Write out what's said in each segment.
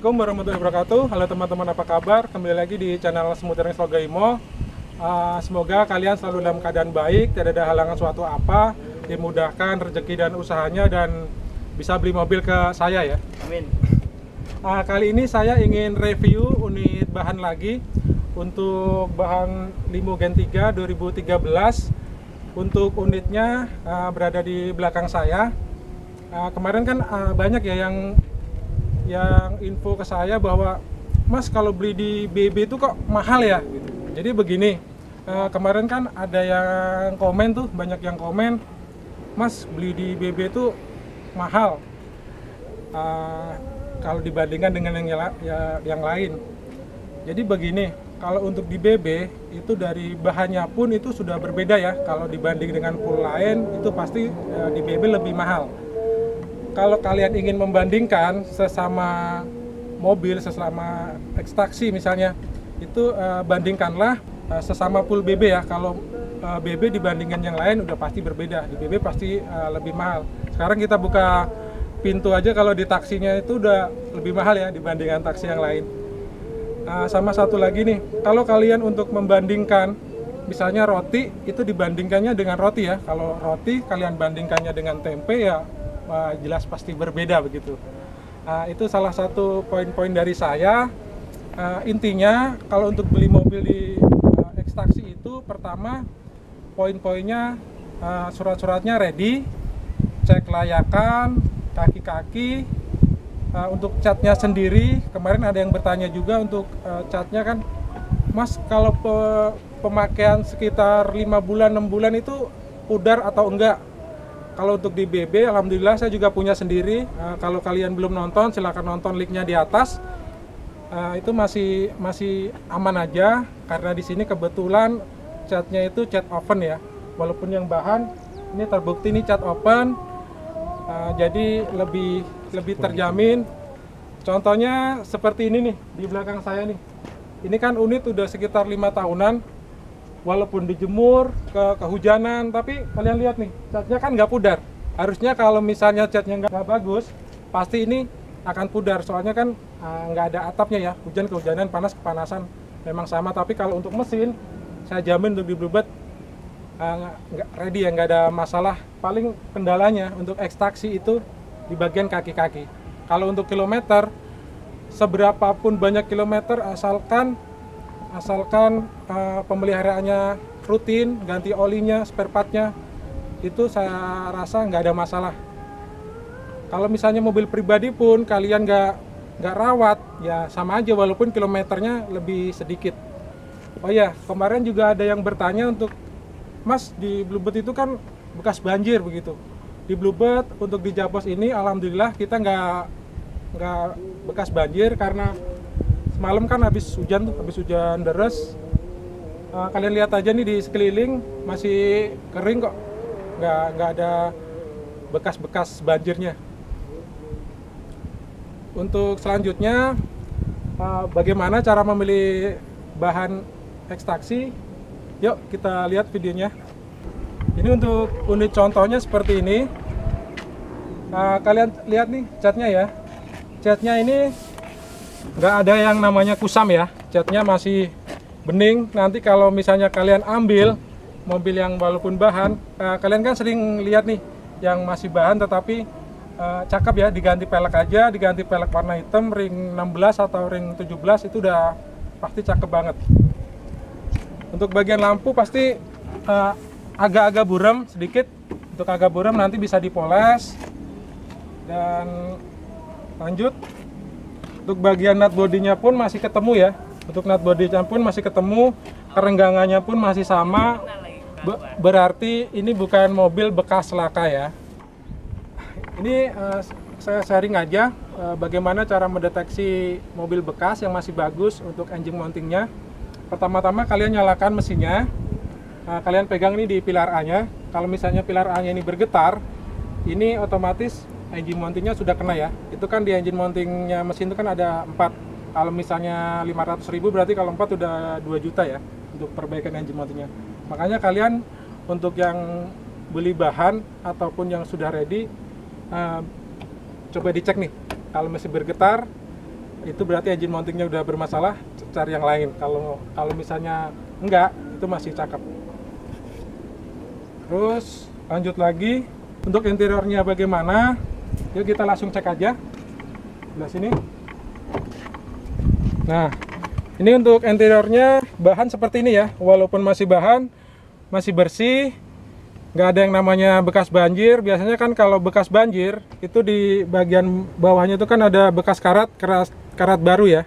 Assalamualaikum warahmatullahi wabarakatuh. Halo teman-teman, apa kabar? Kembali lagi di channel Semutiring Slogaimo. Semoga kalian selalu dalam keadaan baik, tidak ada halangan suatu apa, dimudahkan rezeki dan usahanya, dan bisa beli mobil ke saya ya. Amin. Kali ini saya ingin review unit bahan lagi untuk bahan Limo Gen 3 2013. Untuk unitnya berada di belakang saya. Kemarin kan banyak ya yang info ke saya bahwa Mas kalau beli di BB itu kok mahal ya gitu. Jadi begini, kemarin kan ada yang komen tuh, banyak yang komen, Mas beli di BB itu mahal kalau dibandingkan dengan yang lain. Jadi begini, kalau untuk di BB itu dari bahannya pun itu sudah berbeda ya. Kalau dibanding dengan pool lain itu pasti di BB lebih mahal. Kalau kalian ingin membandingkan sesama mobil, sesama ekstraksi misalnya, itu bandingkanlah sesama pool BB ya. Kalau BB dibandingkan yang lain udah pasti berbeda. Di BB pasti lebih mahal. Sekarang kita buka pintu aja, kalau di taksinya itu udah lebih mahal ya dibandingkan taksi yang lain. Sama satu lagi nih, kalau kalian untuk membandingkan misalnya roti, itu dibandingkannya dengan roti ya. Kalau roti kalian bandingkannya dengan tempe ya jelas pasti berbeda begitu. Itu salah satu poin-poin dari saya. Intinya kalau untuk beli mobil di ekstraksi itu, pertama poin-poinnya surat-suratnya ready, cek layakan, kaki-kaki. Untuk catnya sendiri, kemarin ada yang bertanya juga untuk catnya kan, Mas kalau pemakaian sekitar 5 bulan 6 bulan itu pudar atau enggak? Kalau untuk di BB, alhamdulillah saya juga punya sendiri. Kalau kalian belum nonton, silahkan nonton, linknya di atas. Itu masih aman aja, karena di sini kebetulan catnya itu cat oven ya. Walaupun yang bahan ini terbukti ini cat oven, jadi lebih terjamin. Contohnya seperti ini nih di belakang saya nih. Ini kan unit udah sekitar 5 tahunan. Walaupun dijemur, kehujanan, tapi kalian lihat nih, catnya kan nggak pudar. Harusnya kalau misalnya catnya nggak bagus, pasti ini akan pudar. Soalnya kan nggak ada atapnya ya, hujan kehujanan, panas kepanasan, memang sama. Tapi kalau untuk mesin, saya jamin untuk di Bluebird nggak ready ya, nggak ada masalah. Paling kendalanya untuk ekstraksi itu di bagian kaki-kaki. Kalau untuk kilometer, seberapapun banyak kilometer, asalkan pemeliharaannya rutin, ganti olinya, spare partnya, itu saya rasa nggak ada masalah. Kalau misalnya mobil pribadi pun kalian nggak rawat, ya sama aja walaupun kilometernya lebih sedikit. Oh ya, kemarin juga ada yang bertanya untuk, Mas di Bluebird itu kan bekas banjir begitu. Di Bluebird untuk di Japos ini alhamdulillah kita nggak bekas banjir, karena semalam kan habis hujan deras. Kalian lihat aja nih di sekeliling masih kering kok, nggak ada bekas-bekas banjirnya. Untuk selanjutnya, bagaimana cara memilih bahan ekstraksi? Yuk kita lihat videonya. Ini untuk unit contohnya seperti ini. Kalian lihat nih catnya ya. Catnya ini nggak ada yang namanya kusam ya, catnya masih bening. Nanti kalau misalnya kalian ambil mobil yang walaupun bahan, kalian kan sering lihat nih yang masih bahan tetapi cakep ya, diganti pelek aja, diganti pelek warna hitam, ring 16 atau ring 17 itu udah pasti cakep banget. Untuk bagian lampu pasti agak-agak buram sedikit. Untuk agak buram nanti bisa dipoles. Dan lanjut, untuk bagian nut bodinya pun masih ketemu ya. Untuk nut bodinya pun masih ketemu, kerenggangannya pun masih sama. Berarti ini bukan mobil bekas laka ya. Ini saya sharing aja bagaimana cara mendeteksi mobil bekas yang masih bagus untuk engine mountingnya. Pertama-tama kalian nyalakan mesinnya. Kalian pegang ini di pilar A-nya. Kalau misalnya pilar A-nya ini bergetar, ini otomatis engine mountingnya sudah kena ya. Itu kan di engine mountingnya mesin itu kan ada 4. Kalau misalnya 500.000 berarti kalau 4 udah 2 juta ya untuk perbaikan engine mountingnya. Makanya kalian untuk yang beli bahan ataupun yang sudah ready, coba dicek nih. Kalau masih bergetar, itu berarti engine mountingnya udah bermasalah, cari yang lain. Kalau misalnya enggak, itu masih cakep. Terus lanjut lagi, untuk interiornya bagaimana? Yuk kita langsung cek aja. Sebelah sini. Nah, ini untuk interiornya bahan seperti ini ya. Walaupun masih bahan, masih bersih, nggak ada yang namanya bekas banjir. Biasanya kan kalau bekas banjir itu di bagian bawahnya itu kan ada bekas karat baru ya.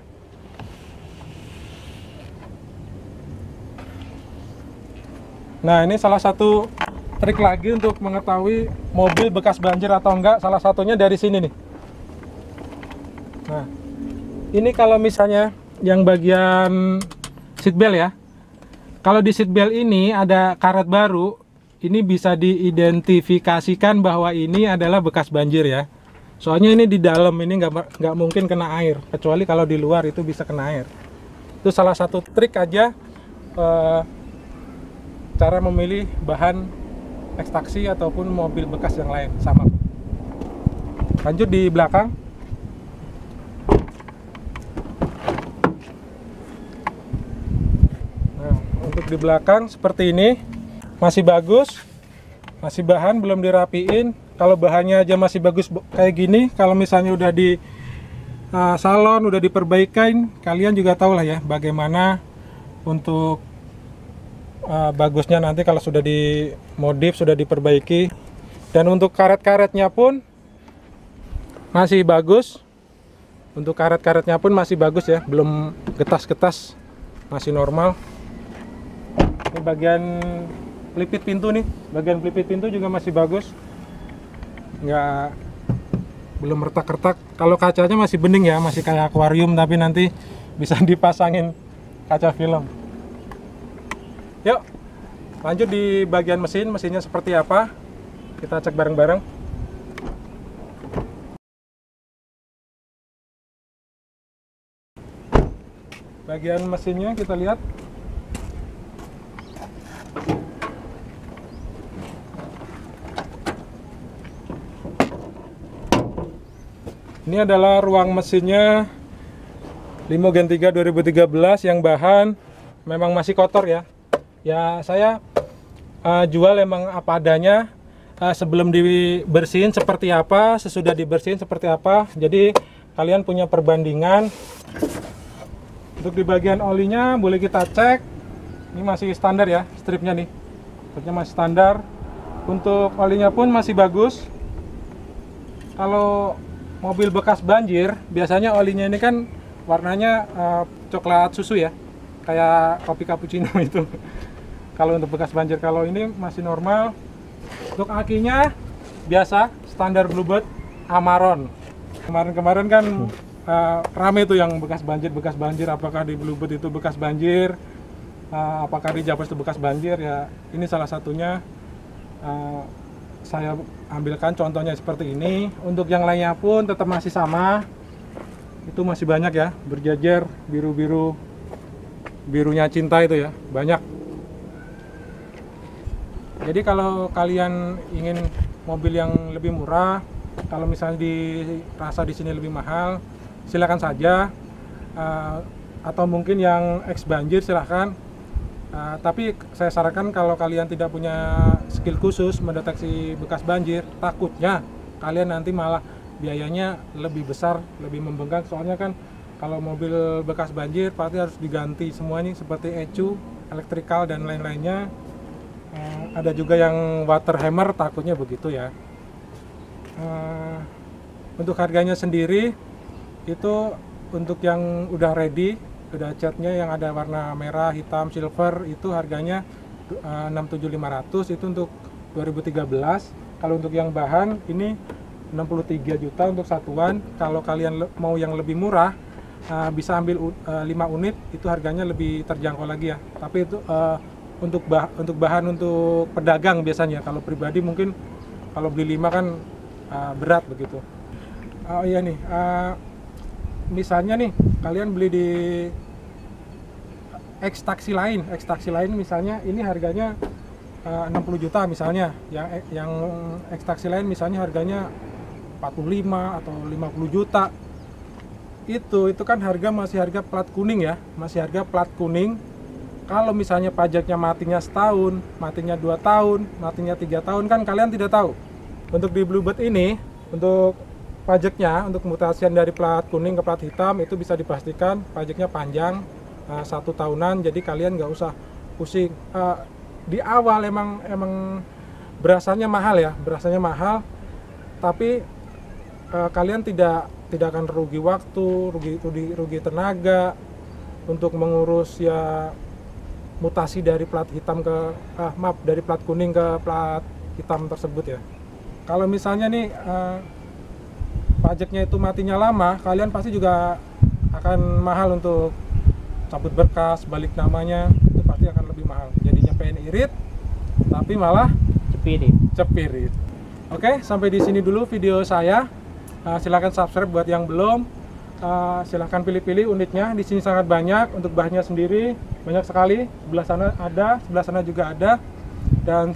Nah, ini salah satu trik lagi untuk mengetahui mobil bekas banjir atau enggak. Salah satunya dari sini nih. Nah, ini kalau misalnya yang bagian seat belt ya. Kalau di seat belt ini ada karat baru, ini bisa diidentifikasikan bahwa ini adalah bekas banjir ya. Soalnya ini di dalam ini nggak mungkin kena air, kecuali kalau di luar itu bisa kena air. Itu salah satu trik aja cara memilih bahan ekstraksi ataupun mobil bekas yang lain sama. Lanjut di belakang. Nah, untuk di belakang seperti ini. Masih bagus, masih bahan belum dirapiin. Kalau bahannya aja masih bagus kayak gini, kalau misalnya udah di salon, udah diperbaikin, kalian juga tahu lah ya bagaimana untuk bagusnya nanti kalau sudah dimodif, sudah diperbaiki. Dan untuk karet-karetnya pun masih bagus. Untuk karet-karetnya pun masih bagus ya, belum getas-getas, masih normal. Ini bagian pelipit pintu nih, bagian pelipit pintu juga masih bagus, belum retak-retak. Kalau kacanya masih bening ya, masih kayak akuarium, tapi nanti bisa dipasangin kaca film. Yuk lanjut di bagian mesinnya seperti apa, kita cek bareng-bareng. Bagian mesinnya kita lihat. Ini adalah ruang mesinnya Limo Gen 3 2013 yang bahan memang masih kotor ya. Ya saya jual emang apa adanya, sebelum dibersihin seperti apa, sesudah dibersihin seperti apa. Jadi kalian punya perbandingan. Untuk di bagian olinya boleh kita cek. Ini masih standar ya, stripnya nih. Stripnya masih standar. Untuk olinya pun masih bagus. Kalau mobil bekas banjir, biasanya olinya ini kan warnanya coklat susu ya, kayak kopi cappuccino itu. Kalau untuk bekas banjir, kalau ini masih normal. Untuk akinya biasa, standar Bluebird Amaron. Kemarin kan rame tuh yang bekas banjir, apakah di Bluebird itu bekas banjir, apakah di Japos itu bekas banjir ya. Ini salah satunya. Saya ambilkan contohnya seperti ini. Untuk yang lainnya pun tetap masih sama, itu masih banyak ya, berjejer birunya cinta itu ya, banyak. Jadi kalau kalian ingin mobil yang lebih murah, kalau misalnya dirasa di sini lebih mahal, silakan saja, atau mungkin yang ex banjir silahkan. Tapi saya sarankan kalau kalian tidak punya skill khusus mendeteksi bekas banjir, takutnya kalian nanti malah biayanya lebih besar, lebih membengkak. Soalnya kan kalau mobil bekas banjir pasti harus diganti semuanya seperti ECU, elektrikal dan lain-lainnya. Ada juga yang water hammer, takutnya begitu ya. Untuk harganya sendiri itu untuk yang udah ready, udah catnya yang ada warna merah, hitam, silver, itu harganya 67.500 itu untuk 2013. Kalau untuk yang bahan ini 63 juta untuk satuan. Kalau kalian mau yang lebih murah, bisa ambil 5 unit, itu harganya lebih terjangkau lagi ya. Tapi itu untuk bahan untuk pedagang biasanya. Kalau pribadi mungkin kalau beli 5 kan berat begitu. Oh iya nih, misalnya nih kalian beli di ekstraksi lain misalnya ini harganya 60 juta misalnya, yang ekstraksi lain misalnya harganya 45 atau 50 juta. itu kan harga masih harga plat kuning ya, masih harga plat kuning. Kalau misalnya pajaknya matinya setahun, matinya 2 tahun, matinya 3 tahun, kan kalian tidak tahu. Untuk di Bluebird ini, untuk pajaknya, untuk mutasian dari plat kuning ke plat hitam itu bisa dipastikan pajaknya panjang, 1 tahunan. Jadi kalian nggak usah pusing. Di awal emang berasanya mahal ya, tapi kalian tidak akan rugi waktu, rugi tenaga untuk mengurus ya mutasi dari plat hitam dari plat kuning ke plat hitam tersebut ya. Kalau misalnya nih pajaknya itu matinya lama, kalian pasti juga akan mahal untuk cabut berkas, balik namanya, itu pasti akan lebih mahal. Jadinya pengen irit, tapi malah cepirit. Oke, sampai di sini dulu video saya. Silahkan subscribe buat yang belum. Silahkan pilih-pilih unitnya. Di sini sangat banyak. Untuk bahannya sendiri banyak sekali. Sebelah sana ada, sebelah sana juga ada. Dan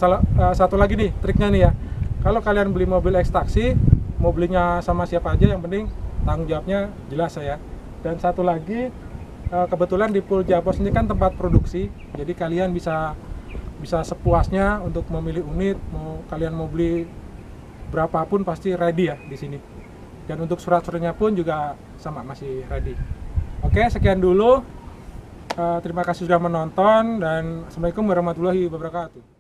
satu lagi nih triknya nih ya. Kalau kalian beli mobil ekstaksi, mau belinya sama siapa aja, yang penting tanggung jawabnya jelas ya. Dan satu lagi, kebetulan di Pool Japos ini kan tempat produksi. Jadi kalian bisa sepuasnya untuk memilih unit. Kalian mau beli berapapun pasti ready ya di sini. Dan untuk surat-suratnya pun juga sama, masih ready. Oke, sekian dulu. Terima kasih sudah menonton dan Assalamualaikum warahmatullahi wabarakatuh.